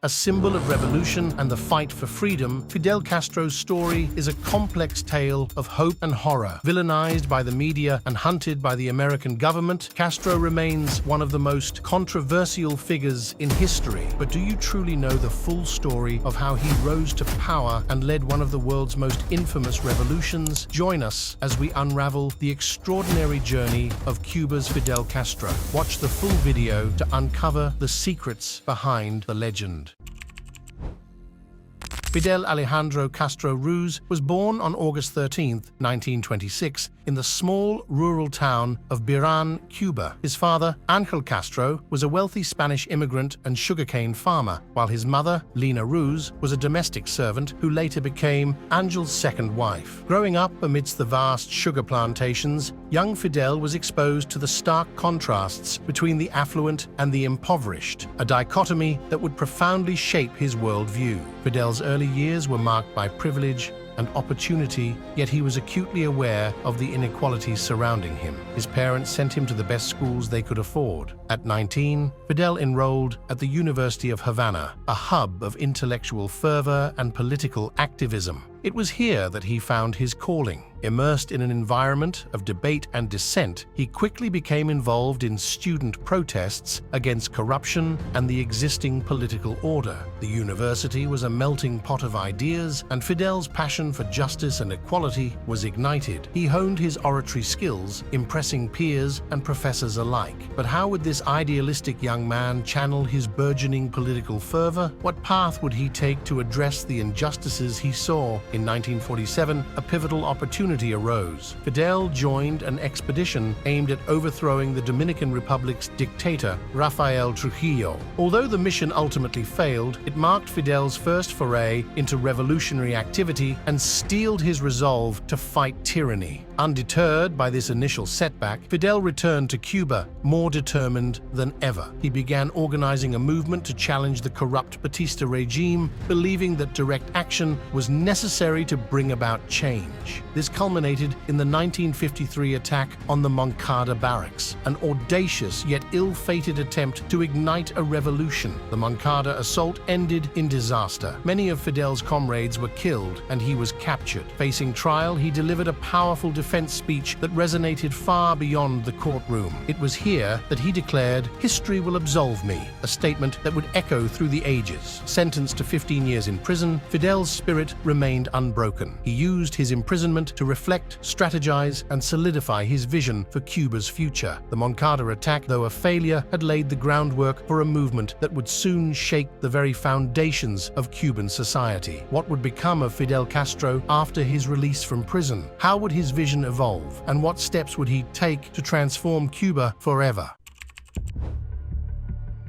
A symbol of revolution and the fight for freedom, Fidel Castro's story is a complex tale of hope and horror. Villainized by the media and hunted by the American government, Castro remains one of the most controversial figures in history. But do you truly know the full story of how he rose to power and led one of the world's most infamous revolutions? Join us as we unravel the extraordinary journey of Cuba's Fidel Castro. Watch the full video to uncover the secrets behind the legend. Fidel Alejandro Castro Ruz was born on August 13, 1926, in the small rural town of Biran, Cuba. His father, Angel Castro, was a wealthy Spanish immigrant and sugarcane farmer, while his mother, Lina Ruz, was a domestic servant who later became Angel's second wife. Growing up amidst the vast sugar plantations, young Fidel was exposed to the stark contrasts between the affluent and the impoverished, a dichotomy that would profoundly shape his worldview. Fidel's early years were marked by privilege and opportunity, yet he was acutely aware of the inequalities surrounding him. His parents sent him to the best schools they could afford. At 19, Fidel enrolled at the University of Havana, a hub of intellectual fervor and political activism. It was here that he found his calling. Immersed in an environment of debate and dissent, he quickly became involved in student protests against corruption and the existing political order. The university was a melting pot of ideas, and Fidel's passion for justice and equality was ignited. He honed his oratory skills, impressing peers and professors alike. But how would this idealistic young man channel his burgeoning political fervor? What path would he take to address the injustices he saw? In 1947, a pivotal opportunity arose. Fidel joined an expedition aimed at overthrowing the Dominican Republic's dictator, Rafael Trujillo. Although the mission ultimately failed, it marked Fidel's first foray into revolutionary activity and steeled his resolve to fight tyranny. Undeterred by this initial setback, Fidel returned to Cuba, more determined than ever. He began organizing a movement to challenge the corrupt Batista regime, believing that direct action was necessary to bring about change. This culminated in the 1953 attack on the Moncada barracks, an audacious yet ill-fated attempt to ignite a revolution. The Moncada assault ended in disaster. Many of Fidel's comrades were killed, and he was captured. Facing trial, he delivered a powerful defense speech that resonated far beyond the courtroom. It was here that he declared, "History will absolve me," a statement that would echo through the ages. Sentenced to 15 years in prison, Fidel's spirit remained unbroken. He used his imprisonment to reflect, strategize, and solidify his vision for Cuba's future. The Moncada attack, though a failure, had laid the groundwork for a movement that would soon shake the very foundations of Cuban society. What would become of Fidel Castro after his release from prison? How would his vision evolve, and what steps would he take to transform Cuba forever?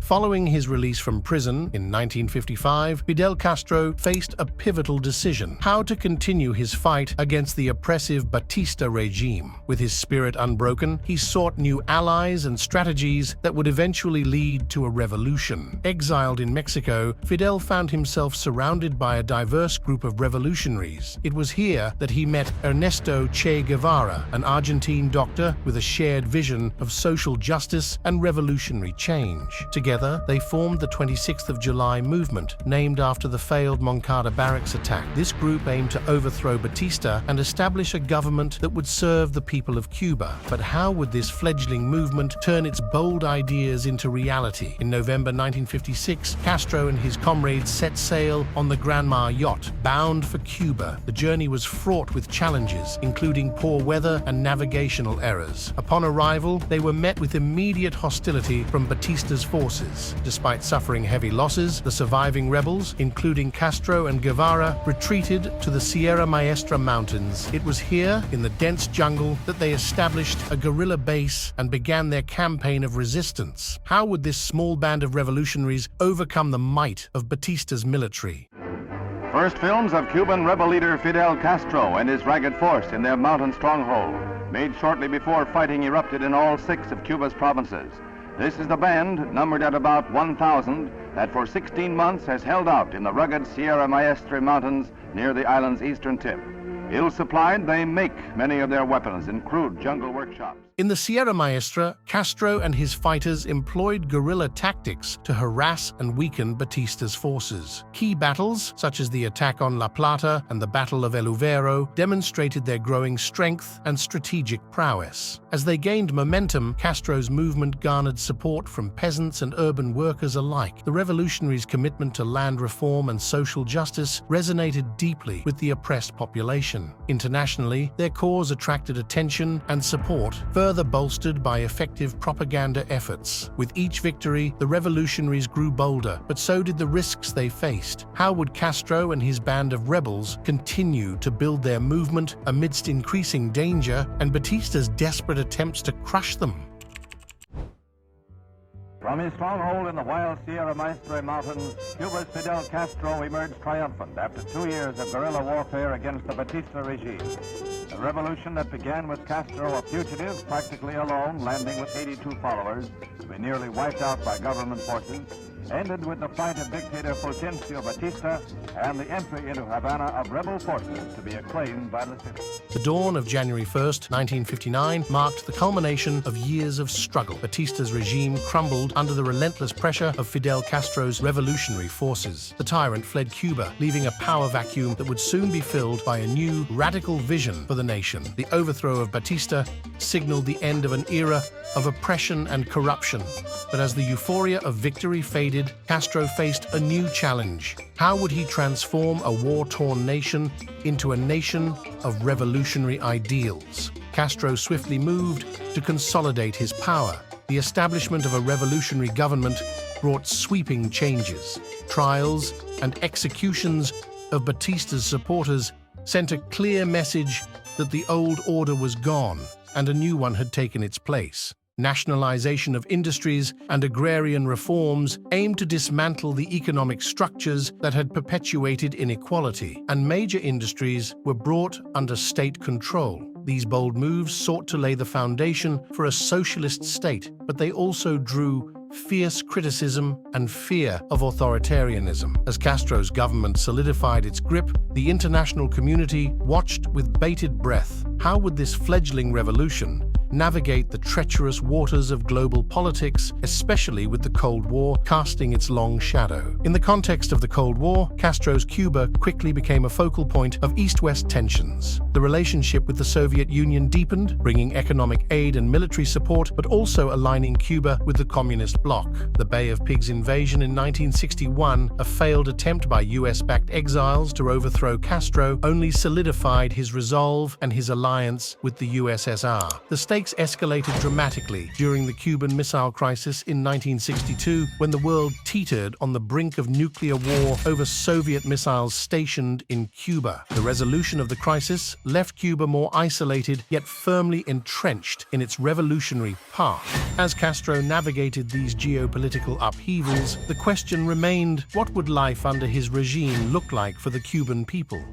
Following his release from prison in 1955, Fidel Castro faced a pivotal decision: how to continue his fight against the oppressive Batista regime. With his spirit unbroken, he sought new allies and strategies that would eventually lead to a revolution. Exiled in Mexico, Fidel found himself surrounded by a diverse group of revolutionaries. It was here that he met Ernesto Che Guevara, an Argentine doctor with a shared vision of social justice and revolutionary change. Together, they formed the 26th of July movement, named after the failed Moncada barracks attack. This group aimed to overthrow Batista and establish a government that would serve the people of Cuba. But how would this fledgling movement turn its bold ideas into reality? In November 1956, Castro and his comrades set sail on the Granma yacht, bound for Cuba. The journey was fraught with challenges, including poor weather and navigational errors. Upon arrival, they were met with immediate hostility from Batista's forces. Despite suffering heavy losses, the surviving rebels, including Castro and Guevara, retreated to the Sierra Maestra Mountains. It was here, in the dense jungle, that they established a guerrilla base and began their campaign of resistance. How would this small band of revolutionaries overcome the might of Batista's military? First films of Cuban rebel leader Fidel Castro and his ragged force in their mountain stronghold, made shortly before fighting erupted in all 6 of Cuba's provinces. This is the band, numbered at about 1,000, that for 16 months has held out in the rugged Sierra Maestra Mountains near the island's eastern tip. Ill-supplied, they make many of their weapons in crude jungle workshops. In the Sierra Maestra, Castro and his fighters employed guerrilla tactics to harass and weaken Batista's forces. Key battles, such as the attack on La Plata and the Battle of El Uvero, demonstrated their growing strength and strategic prowess. As they gained momentum, Castro's movement garnered support from peasants and urban workers alike. The revolutionaries' commitment to land reform and social justice resonated deeply with the oppressed population. Internationally, their cause attracted attention and support, further bolstered by effective propaganda efforts. With each victory, the revolutionaries grew bolder, but so did the risks they faced. How would Castro and his band of rebels continue to build their movement amidst increasing danger and Batista's desperate attempts to crush them? From his stronghold in the wild Sierra Maestra Mountains, Cuba's Fidel Castro emerged triumphant after 2 years of guerrilla warfare against the Batista regime. A revolution that began with Castro a fugitive, practically alone, landing with 82 followers, to be nearly wiped out by government forces, ended with the flight of dictator Fulgencio Batista and the entry into Havana of rebel forces to be acclaimed by the citizens. The dawn of January 1st, 1959, marked the culmination of years of struggle. Batista's regime crumbled under the relentless pressure of Fidel Castro's revolutionary forces. The tyrant fled Cuba, leaving a power vacuum that would soon be filled by a new, radical vision for the nation. The overthrow of Batista signaled the end of an era of oppression and corruption. But as the euphoria of victory faded, Castro faced a new challenge. How would he transform a war-torn nation into a nation of revolutionary ideals? Castro swiftly moved to consolidate his power. The establishment of a revolutionary government brought sweeping changes. Trials and executions of Batista's supporters sent a clear message that the old order was gone and a new one had taken its place. Nationalization of industries and agrarian reforms aimed to dismantle the economic structures that had perpetuated inequality, and major industries were brought under state control. These bold moves sought to lay the foundation for a socialist state, but they also drew fierce criticism and fear of authoritarianism. As Castro's government solidified its grip, the international community watched with bated breath. How would this fledgling revolution navigate the treacherous waters of global politics, especially with the Cold War casting its long shadow? In the context of the Cold War, Castro's Cuba quickly became a focal point of East-West tensions. The relationship with the Soviet Union deepened, bringing economic aid and military support, but also aligning Cuba with the communist bloc. The Bay of Pigs invasion in 1961, a failed attempt by US-backed exiles to overthrow Castro, only solidified his resolve and his alliance with the USSR. The stakes escalated dramatically during the Cuban Missile Crisis in 1962, when the world teetered on the brink of nuclear war over Soviet missiles stationed in Cuba. The resolution of the crisis left Cuba more isolated, yet firmly entrenched in its revolutionary path. As Castro navigated these geopolitical upheavals, the question remained, what would life under his regime look like for the Cuban people?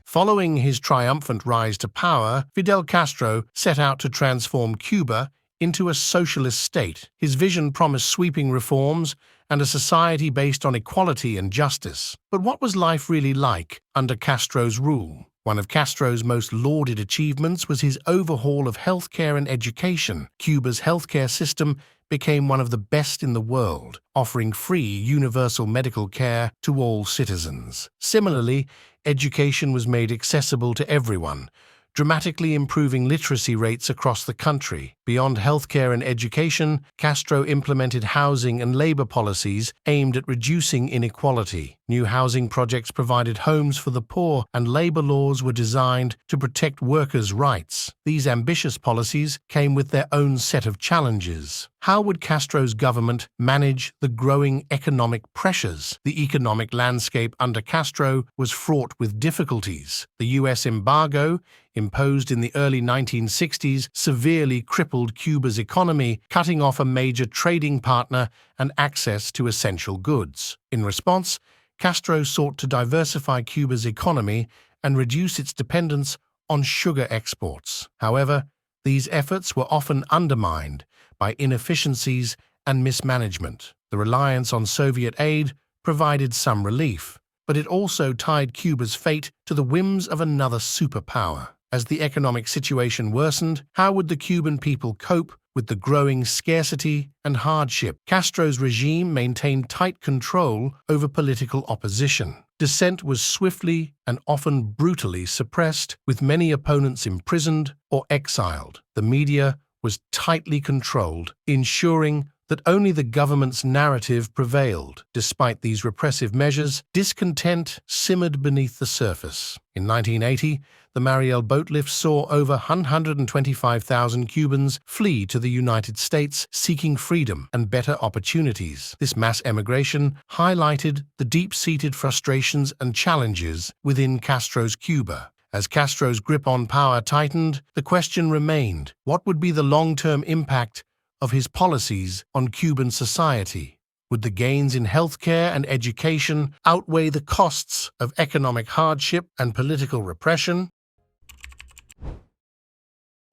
Following his triumphant rise to power, Fidel Castro set out to transform Cuba into a socialist state. His vision promised sweeping reforms and a society based on equality and justice. But what was life really like under Castro's rule? One of Castro's most lauded achievements was his overhaul of healthcare and education. Cuba's healthcare system became one of the best in the world, offering free universal medical care to all citizens. Similarly, education was made accessible to everyone, dramatically improving literacy rates across the country. Beyond healthcare and education, Castro implemented housing and labor policies aimed at reducing inequality. New housing projects provided homes for the poor, and labor laws were designed to protect workers' rights. These ambitious policies came with their own set of challenges. How would Castro's government manage the growing economic pressures? The economic landscape under Castro was fraught with difficulties. The U.S. embargo, imposed in the early 1960s, severely crippled Cuba's economy, cutting off a major trading partner and access to essential goods. In response, Castro sought to diversify Cuba's economy and reduce its dependence on sugar exports. However, these efforts were often undermined by inefficiencies and mismanagement. The reliance on Soviet aid provided some relief, but it also tied Cuba's fate to the whims of another superpower. As the economic situation worsened, how would the Cuban people cope with the growing scarcity and hardship? Castro's regime maintained tight control over political opposition. Dissent was swiftly and often brutally suppressed, with many opponents imprisoned or exiled. The media was tightly controlled, ensuring that only the government's narrative prevailed. Despite these repressive measures, discontent simmered beneath the surface. In 1980, the Mariel boat lift saw over 125,000 Cubans flee to the United States seeking freedom and better opportunities. This mass emigration highlighted the deep-seated frustrations and challenges within Castro's Cuba. As Castro's grip on power tightened, the question remained: what would be the long-term impact of his policies on Cuban society? Would the gains in healthcare and education outweigh the costs of economic hardship and political repression?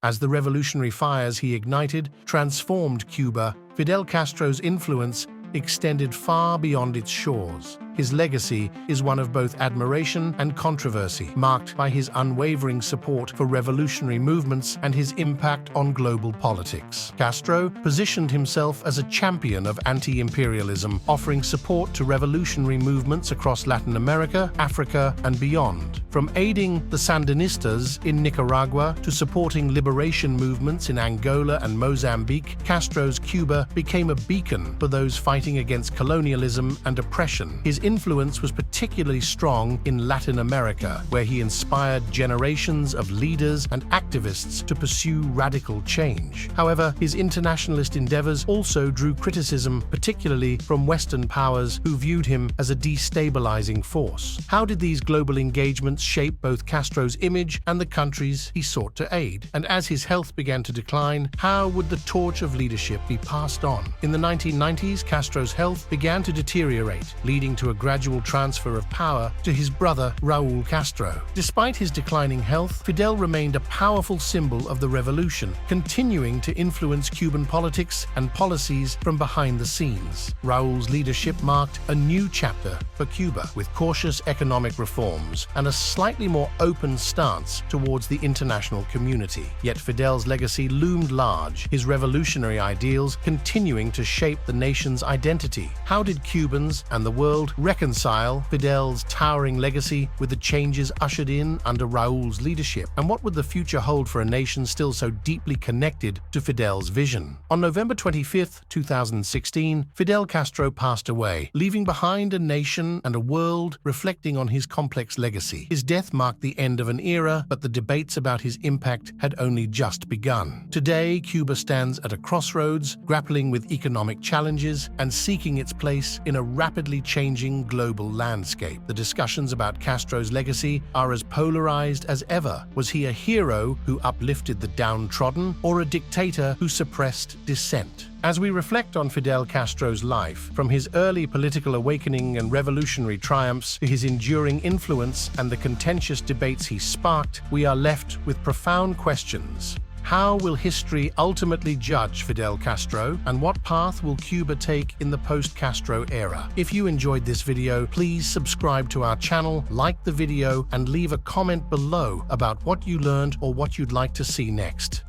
As the revolutionary fires he ignited transformed Cuba, Fidel Castro's influence extended far beyond its shores. His legacy is one of both admiration and controversy, marked by his unwavering support for revolutionary movements and his impact on global politics. Castro positioned himself as a champion of anti-imperialism, offering support to revolutionary movements across Latin America, Africa, and beyond. From aiding the Sandinistas in Nicaragua to supporting liberation movements in Angola and Mozambique, Castro's Cuba became a beacon for those fighting against colonialism and oppression. His influence was particularly strong in Latin America, where he inspired generations of leaders and activists to pursue radical change. However, his internationalist endeavors also drew criticism, particularly from Western powers who viewed him as a destabilizing force. How did these global engagements shape both Castro's image and the countries he sought to aid? And as his health began to decline, how would the torch of leadership be passed on? In the 1990s, Castro's health began to deteriorate, leading to a gradual transfer of power to his brother Raúl Castro. Despite his declining health, Fidel remained a powerful symbol of the revolution, continuing to influence Cuban politics and policies from behind the scenes. Raúl's leadership marked a new chapter for Cuba, with cautious economic reforms and a slightly more open stance towards the international community. Yet Fidel's legacy loomed large, his revolutionary ideals continuing to shape the nation's identity. How did Cubans and the world reconcile Fidel's towering legacy with the changes ushered in under Raúl's leadership? And what would the future hold for a nation still so deeply connected to Fidel's vision? On November 25, 2016, Fidel Castro passed away, leaving behind a nation and a world reflecting on his complex legacy. His death marked the end of an era, but the debates about his impact had only just begun. Today, Cuba stands at a crossroads, grappling with economic challenges and seeking its place in a rapidly changing global landscape. The discussions about Castro's legacy are as polarized as ever. Was he a hero who uplifted the downtrodden, or a dictator who suppressed dissent? As we reflect on Fidel Castro's life, from his early political awakening and revolutionary triumphs to his enduring influence and the contentious debates he sparked, we are left with profound questions. How will history ultimately judge Fidel Castro, and what path will Cuba take in the post-Castro era? If you enjoyed this video, please subscribe to our channel, like the video, and leave a comment below about what you learned or what you'd like to see next.